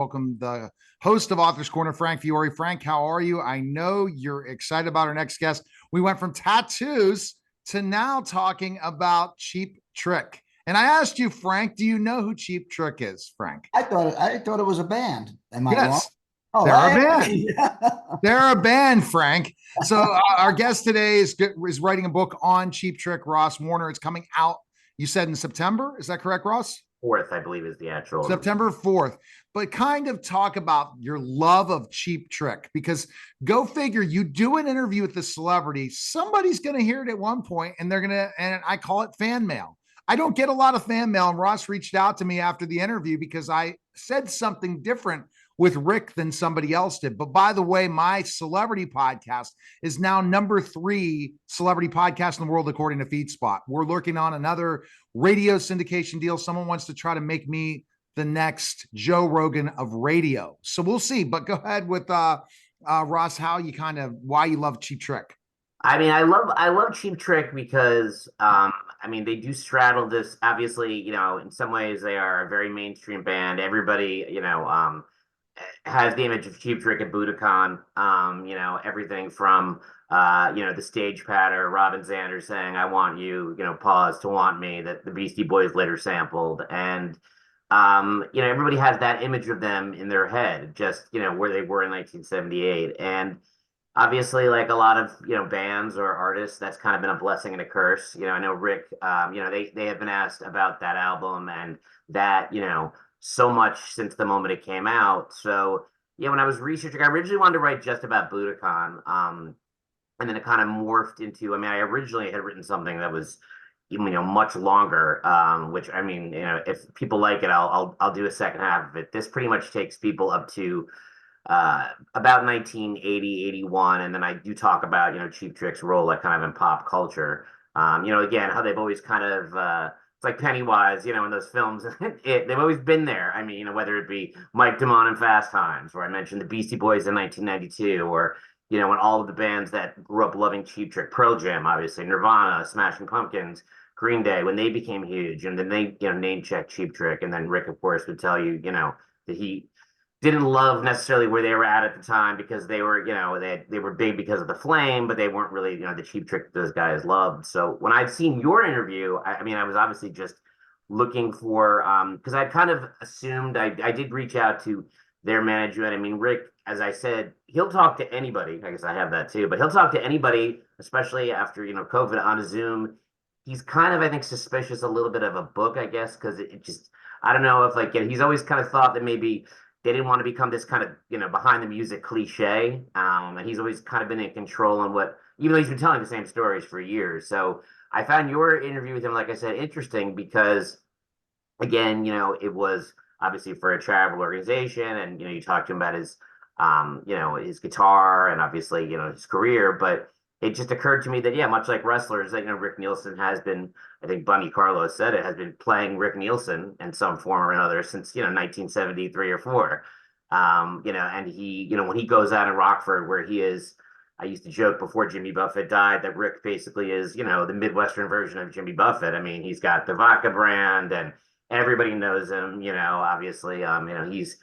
welcome the host of Author's Corner, Frank Fiore. Frank, how are you? I know you're excited about our next guest. We went from tattoos to now talking about Cheap Trick. And I asked you, Frank, do you know who Cheap Trick is, Frank? I thought it was a band. Am I wrong? Yes, Oh, they're a band. They're a band, Frank. So our guest today is writing a book on Cheap Trick, Ross Warner. It's coming out, you said, in September. Is that correct, Ross? Fourth, I believe, is the actual September 4th. But kind of talk about your love of Cheap Trick, because go figure, you do an interview with the celebrity, somebody's going to hear it at one point, and they're going to, and I call it fan mail. I don't get a lot of fan mail, and Ross reached out to me after the interview because I said something different with Rick than somebody else did. But by the way, my celebrity podcast is now number 3 celebrity podcast in the world, according to FeedSpot. We're looking on another radio syndication deal. Someone wants to try to make me the next Joe Rogan of radio. So we'll see. But go ahead with Ross, why you love Cheap Trick. I mean, I love Cheap Trick because I mean, they do straddle this. Obviously, in some ways they are a very mainstream band. Everybody, has the image of Cheap Trick at Budokan. Everything from the stage patter, Robin Zander saying "I want you," pause to "want me," that the Beastie Boys later sampled, and everybody has that image of them in their head, just where they were in 1978, and obviously, like a lot of bands or artists, that's kind of been a blessing and a curse. I know Rick, they have been asked about that album and that so much since the moment it came out. So when I was researching, I originally wanted to write just about Budokan, and then it kind of morphed into. I mean, I originally had written something that was much longer, which, I mean, if people like it, I'll do a second half of it. This pretty much takes people up to about 1980, 81, and then I do talk about Cheap Trick's role, like, kind of in pop culture. Again, how they've always kind of it's like Pennywise, in those films. They've always been there. I mean, whether it be Mike Damon in Fast Times, or I mentioned the Beastie Boys in 1992, or when all of the bands that grew up loving Cheap Trick, Pearl Jam, obviously, Nirvana, Smashing Pumpkins, Green Day, when they became huge, and then they name check Cheap Trick, and then Rick, of course, would tell you that he didn't love necessarily where they were at the time, because they were they were big because of the Flame, but they weren't really the Cheap Trick those guys loved. So when I'd seen your interview, I mean, I was obviously just looking for because I kind of assumed. I did reach out to their management. I mean, Rick, as I said, he'll talk to anybody. I guess I have that too, but he'll talk to anybody, especially after COVID, on a Zoom. He's kind of, I think, suspicious a little bit of a book, I guess, because it just, I don't know if he's always kind of thought that maybe they didn't want to become this kind of behind the music cliche, and he's always kind of been in control on what, even though he's been telling the same stories for years. So I found your interview with him, like I said, interesting because, again, it was obviously for a travel organization, and you talked to him about his his guitar and obviously his career, but it just occurred to me that, yeah, much like wrestlers, that Rick Nielsen has been, I think Bunny Carlos said it, has been playing Rick Nielsen in some form or another since 1973 or 4. And he, when he goes out in Rockford, where he is, I used to joke before Jimmy Buffett died that Rick basically is the Midwestern version of Jimmy Buffett. I mean, he's got the vodka brand and everybody knows him. Obviously, he's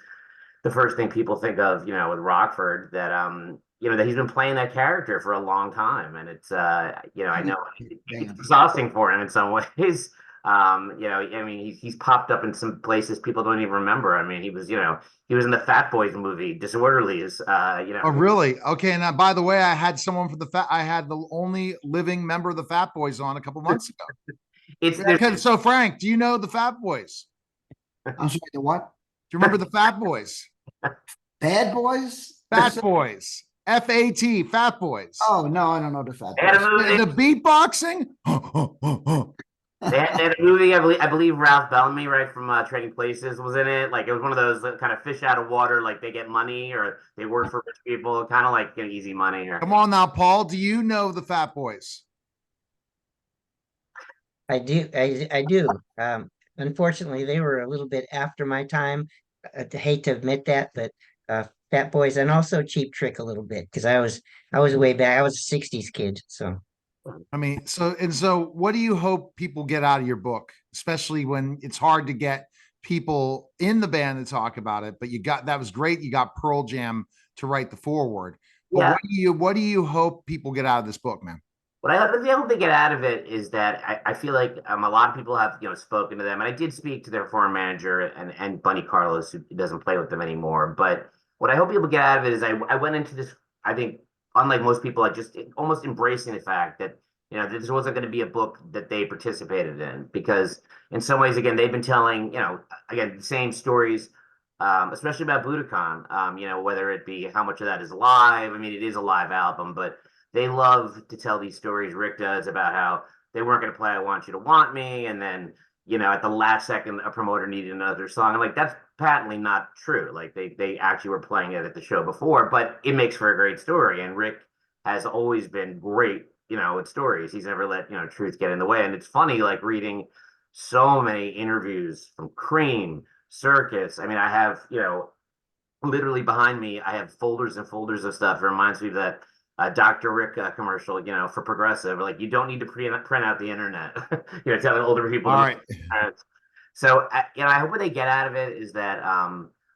the first thing people think of with Rockford, that that he's been playing that character for a long time, and it's I know it's exhausting for him in some ways. I mean, he's popped up in some places people don't even remember. I mean, he was in the Fat Boys movie, Disorderlies. Oh, really? Okay. And by the way, I had someone for I had the only living member of the Fat Boys on a couple months ago. So Frank, do you know the Fat Boys? I'm sorry, the what? Do you remember the Fat Boys? Bad Boys? Fat Boys. FAT, Fat Boys. Oh, no, I don't know the Fat Boys. The beatboxing? They had a movie, I believe Ralph Bellamy, right, from Trading Places was in it. Like, it was one of those that kind of fish out of water, like they get money or they work for rich people, kind of like easy money. Come on now, Paul. Do you know the Fat Boys? I do. I do. Unfortunately, they were a little bit after my time. I hate to admit that, but Fat Boys and also Cheap Trick a little bit, because I was way back. I was a '60s kid, so. I mean, so what do you hope people get out of your book, especially when it's hard to get people in the band to talk about it, but that was great. You got Pearl Jam to write the foreword. But Yeah. what do you hope people get out of this book, man? What I hope they get out of it is that I feel like a lot of people have spoken to them, and I did speak to their former manager and Bunny Carlos, who doesn't play with them anymore. But what I hope people get out of it is I went into this, I think, unlike most people, I just almost embracing the fact that this wasn't going to be a book that they participated in, because in some ways, again, they've been telling again the same stories. Especially about Budokan, whether it be how much of that is live. I mean, it is a live album, but they love to tell these stories. Rick does, about how they weren't going to play "I Want You to Want Me," and then at the last second, a promoter needed another song. I'm like, that's patently not true. Like they actually were playing it at the show before, but it makes for a great story. And Rick has always been great, with stories. He's never let truth get in the way. And it's funny, like reading so many interviews from Cream, Circus. I mean, I have literally behind me, I have folders and folders of stuff. It reminds me of that Dr. Rick commercial, for Progressive. Like, you don't need to print out the internet. Telling older people. All right. So, I hope what they get out of it is that,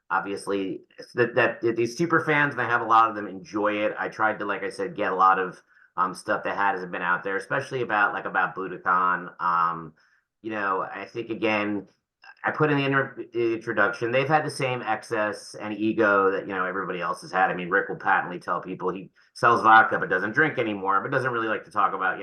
obviously, that these super fans, and I have a lot of them, enjoy it. I tried to, like I said, get a lot of stuff that hasn't been out there, especially about Budokan. I think, again, I put in the introduction, they've had the same excess and ego that everybody else has had. I mean, Rick will patently tell people he sells vodka but doesn't drink anymore, but doesn't really like to talk about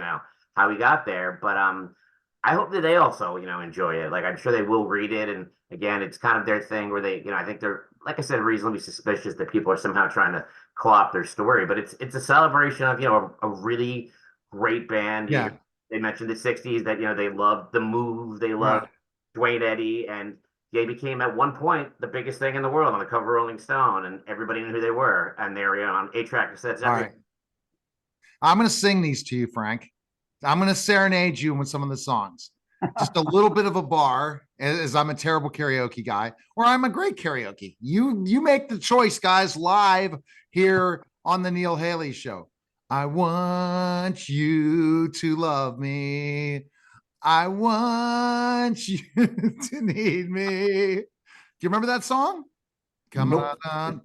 how he got there. But I hope that they also enjoy it. Like, I'm sure they will read it, and again, it's kind of their thing where they I think they're, like I said, reasonably suspicious that people are somehow trying to co-opt their story. But it's a celebration of a really great band. Yeah. They mentioned the '60s, that they loved the Move, they loved Dwayne Eddy, and they became at one point the biggest thing in the world on the cover of Rolling Stone, and everybody knew who they were, and they were on 8-track cassettes. All right. I'm going to sing these to you, Frank. I'm going to serenade you with some of the songs. Just a little bit of a bar, as I'm a terrible karaoke guy, or I'm a great karaoke. You make the choice, guys, live here on the Neil Haley Show. I want you to love me. I want you to need me. Do you remember that song? Come Nope. on.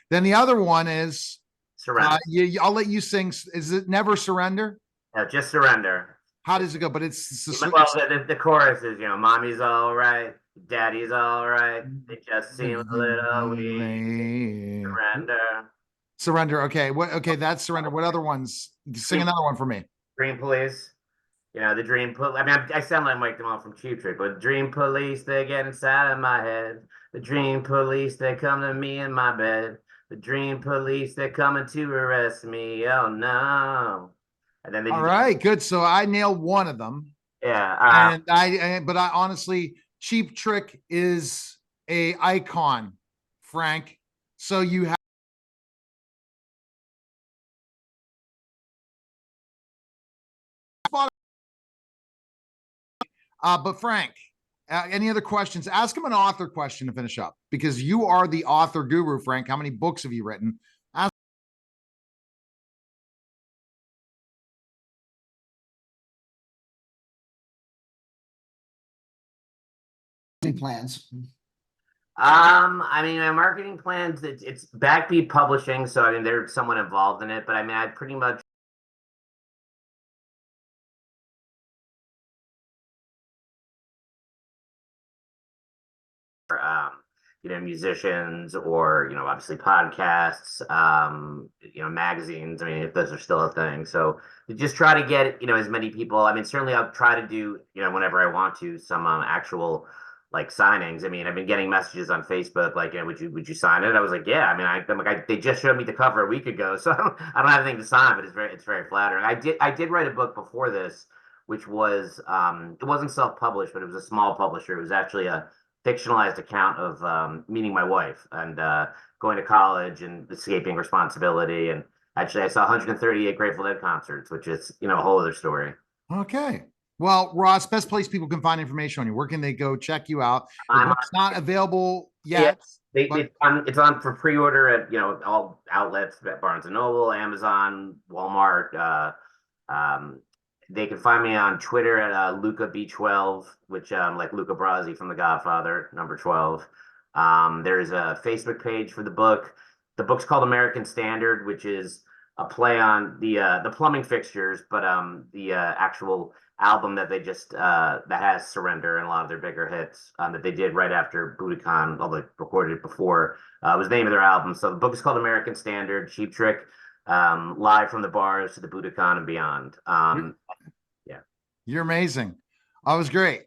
Then the other one is Surrender. I'll let you sing. Is it Never Surrender? No, just surrender. How does it go? But it's The chorus is, mommy's all right, daddy's all right. They just seem a little weak. Surrender. Okay. Okay, that's Surrender. What other ones? Sing another one for me. Dream Police. The Dream Police. I mean, I sound like Mike DeMont from Cheap Trick, but Dream Police, they get inside of my head. The Dream Police, they come to me in my bed. The Dream Police, they're coming to arrest me. Oh no! And then all right, good. So I nailed one of them. Yeah. But I honestly, Cheap Trick is a icon, Frank. So you have. But Frank, any other questions? Ask him an author question to finish up, because you are the author guru, Frank. How many books have you written? Plans. I mean, my marketing plans, it's Backbeat Publishing, so I mean they're somewhat involved in it, but I mean I pretty much musicians, or obviously podcasts, magazines. I mean, if those are still a thing. So just try to get as many people. I mean, certainly I'll try to do whenever I want to, some actual like signings. I mean, I've been getting messages on Facebook like, would you sign it? I was like, yeah. I mean, they just showed me the cover a week ago, so I don't have anything to sign, but it's very flattering. I did write a book before this, which was it wasn't self-published, but it was a small publisher. It was actually a fictionalized account of meeting my wife and going to college and escaping responsibility. And actually, I saw 138 Grateful Dead concerts, which is a whole other story. Okay. Well, Ross, best place people can find information on you. Where can they go check you out? It's not available yet. It's on for pre-order at all outlets, at Barnes and Noble, Amazon, Walmart. they can find me on Twitter at Luca B12, which like Luca Brasi from The Godfather, number 12. There's a Facebook page for the book. The book's called American Standard, which is a play on the plumbing fixtures, but the actual album that they just that has Surrender and a lot of their bigger hits that they did right after Budokan, although they recorded it before, was the name of their album. So the book is called American Standard, Cheap Trick, live from the bars to the Budokan and beyond. You're amazing. I was great.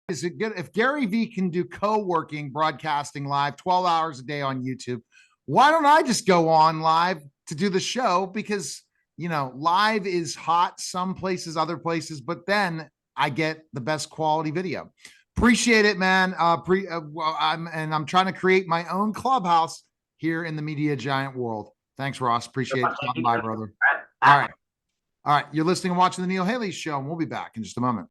Is it good if Gary Vee can do co-working broadcasting live 12 hours a day on YouTube? Why don't I just go on live to do the show? Because, you know, live is hot some places, other places, but then I get the best quality video. Appreciate it, man. I'm trying to create my own clubhouse here in the media giant world. Thanks, Ross. Appreciate it. Bye, brother. All right. All right. You're listening and watching the Neil Haley Show, and we'll be back in just a moment.